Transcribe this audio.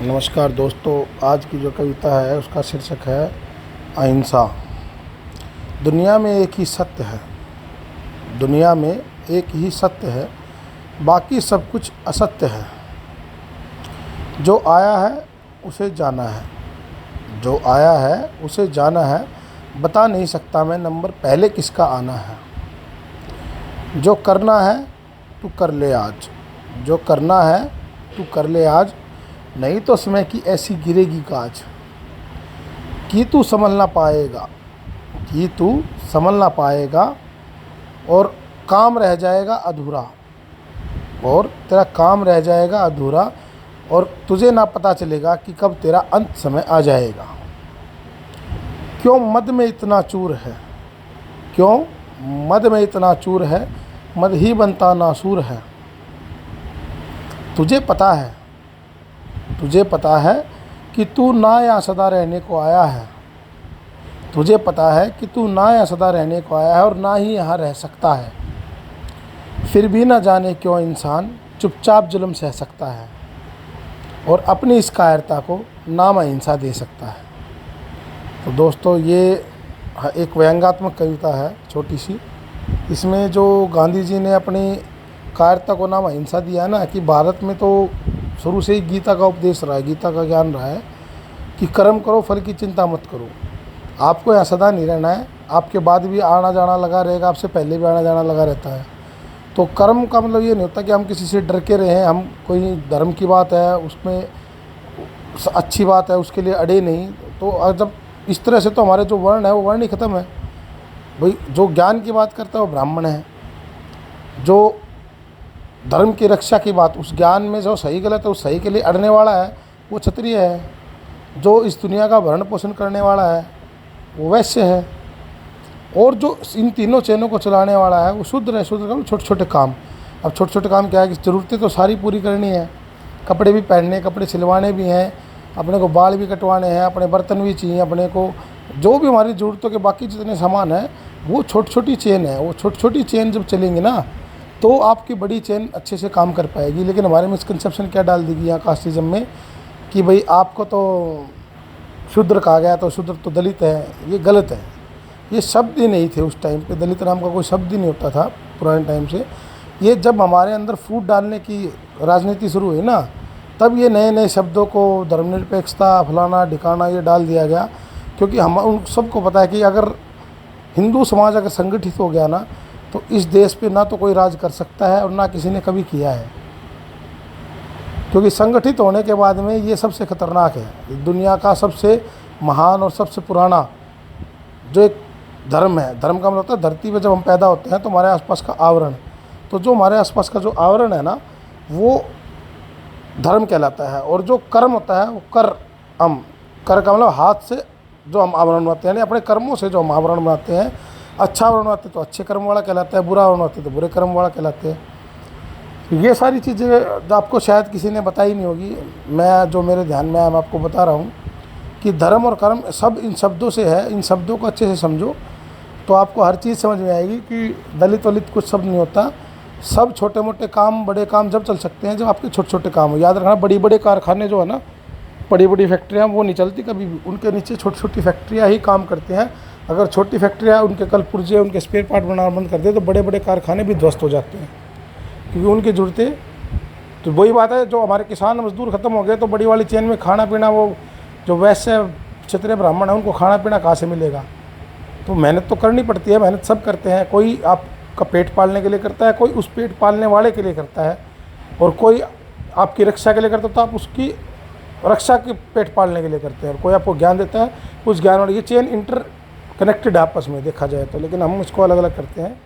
नमस्कार दोस्तों, आज की जो कविता है उसका शीर्षक है अहिंसा। दुनिया में एक ही सत्य है, दुनिया में एक ही सत्य है, बाकी सब कुछ असत्य है। जो आया है उसे जाना है, जो आया है उसे जाना है, बता नहीं सकता मैं नंबर पहले किसका आना है। जो करना है तू कर ले आज, जो करना है तू कर ले आज, नहीं तो समय की ऐसी गिरेगी काज कि तू संभल ना पाएगा, कि तू संभल ना पाएगा और काम रह जाएगा अधूरा, और तेरा काम रह जाएगा अधूरा, और तुझे ना पता चलेगा कि कब तेरा अंत समय आ जाएगा। क्यों मद में इतना चूर है, क्यों मद में इतना चूर है, मद ही बनता नासूर है। तुझे पता है, तुझे पता है कि तू ना यहाँ सदा रहने को आया है, तुझे पता है कि तू ना यहाँ सदा रहने को आया है और ना ही यहाँ रह सकता है। फिर भी ना जाने क्यों इंसान चुपचाप जुल्म सह सकता है और अपनी इस कायरता को नाम अहिंसा दे सकता है। तो दोस्तों, ये एक व्यंग्यात्मक कविता है छोटी सी। इसमें जो गांधी जी ने अपनी कायरता को नाम अहिंसा दिया है ना, कि भारत में तो शुरू से ही गीता का उपदेश रहा है, गीता का ज्ञान रहा है कि कर्म करो, फल की चिंता मत करो। आपको यहाँ सदा नहीं रहना है, आपके बाद भी आना जाना लगा रहेगा, आपसे पहले भी आना जाना लगा रहता है। तो कर्म का मतलब ये नहीं होता कि हम किसी से डर के रहें, हम कोई धर्म की बात है उसमें अच्छी बात है उसके लिए अड़े नहीं। तो जब इस तरह से तो हमारे जो वर्ण है वो वर्ण ही ख़त्म है। भाई, जो ज्ञान की बात करता है वो ब्राह्मण है, जो धर्म की रक्षा की बात, उस ज्ञान में जो सही गलत है उस सही के लिए अड़ने वाला है वो क्षत्रिय है, जो इस दुनिया का भरण पोषण करने वाला है वो वैश्य है, और जो इन तीनों चैनों को चलाने वाला है वो शूद्र है। शूद्र का छोटे छोटे काम। अब छोटे छोटे काम क्या है कि ज़रूरतें तो सारी पूरी करनी है, कपड़े भी पहनने, कपड़े सिलवाने भी हैं, अपने को बाल भी कटवाने हैं, अपने बर्तन भी चाहिए, अपने को जो भी हमारी ज़रूरतों के बाकी जितने सामान हैं वो छोटी छोटी चेन है। वो छोटी छोटी चेन जब चलेंगी ना तो आपकी बड़ी चेन अच्छे से काम कर पाएगी। लेकिन हमारे मिसकंसेप्शन क्या डाल देगी यहाँ कास्टिज्म में कि भाई आपको तो शूद्र कहा गया तो शूद्र तो दलित है। ये गलत है, ये शब्द ही नहीं थे उस टाइम पे, दलित नाम का कोई शब्द ही नहीं होता था पुराने टाइम से। ये जब हमारे अंदर फूट डालने की राजनीति शुरू हुई ना, तब ये नए नए शब्दों को धर्मनिरपेक्षता फलाना ढिकाना ये डाल दिया गया। क्योंकि हम उन सबको पता है कि अगर हिंदू समाज अगर संगठित हो गया ना तो इस देश पे ना तो कोई राज कर सकता है और ना किसी ने कभी किया है। क्योंकि संगठित होने के बाद में ये सबसे खतरनाक है। दुनिया का सबसे महान और सबसे पुराना जो एक धर्म है, धर्म का मतलब होता है धरती पे जब हम पैदा होते हैं तो हमारे आसपास का आवरण, तो जो हमारे आसपास का जो आवरण है ना वो धर्म कहलाता है। और जो कर्म होता है वो कर का मतलब हाथ से जो हम आवरण बनाते हैं, यानी अपने कर्मों से जो हम आवरण बनाते हैं। अच्छा आवरण बनाते तो अच्छे कर्म वाला कहलाता है, बुरा आवरण बनाते तो बुरे कर्म वाला कहलाते हैं। ये सारी चीज़ें आपको शायद किसी ने बताई नहीं होगी, मैं जो मेरे ध्यान में आया मैं आपको बता रहा हूँ कि धर्म और कर्म सब इन शब्दों से है। इन शब्दों को अच्छे से समझो तो आपको हर चीज़ समझ में आएगी कि दलित वलित कुछ शब्द नहीं होता। सब छोटे मोटे काम बड़े काम जब चल सकते हैं जब आपके छोटे छोटे काम हो। याद रखना, बड़ी बड़े कारखाने जो है ना, बड़ी बड़ी फैक्ट्रियाँ वो नहीं चलती कभी भी, उनके नीचे छोटी छोटी फैक्ट्रियाँ ही काम करती हैं। अगर छोटी फैक्ट्रियाँ उनके कल पुर्जे उनके स्पेयर पार्ट बनाना बंद कर दे तो बड़े बड़े कारखाने भी ध्वस्त हो जाते हैं, क्योंकि उनकी ज़रूरतें। तो वही बात है, जो हमारे किसान मजदूर ख़त्म हो गए तो बड़ी वाली चेन में खाना पीना, वो जो वैश्य क्षत्रिय ब्राह्मण है उनको खाना पीना कहाँ से मिलेगा। तो मेहनत तो करनी पड़ती है, मेहनत सब करते हैं। कोई आपका पेट पालने के लिए करता है, कोई उस पेट पालने वाले के लिए करता है, और कोई आपकी रक्षा के लिए करता है तो आप उसकी रक्षा के पेट पालने के लिए करते हैं, और कोई आपको ज्ञान देता है उस ज्ञान। और ये चेन इंटर कनेक्टेड है आपस में देखा जाए तो, लेकिन हम इसको अलग अलग करते हैं।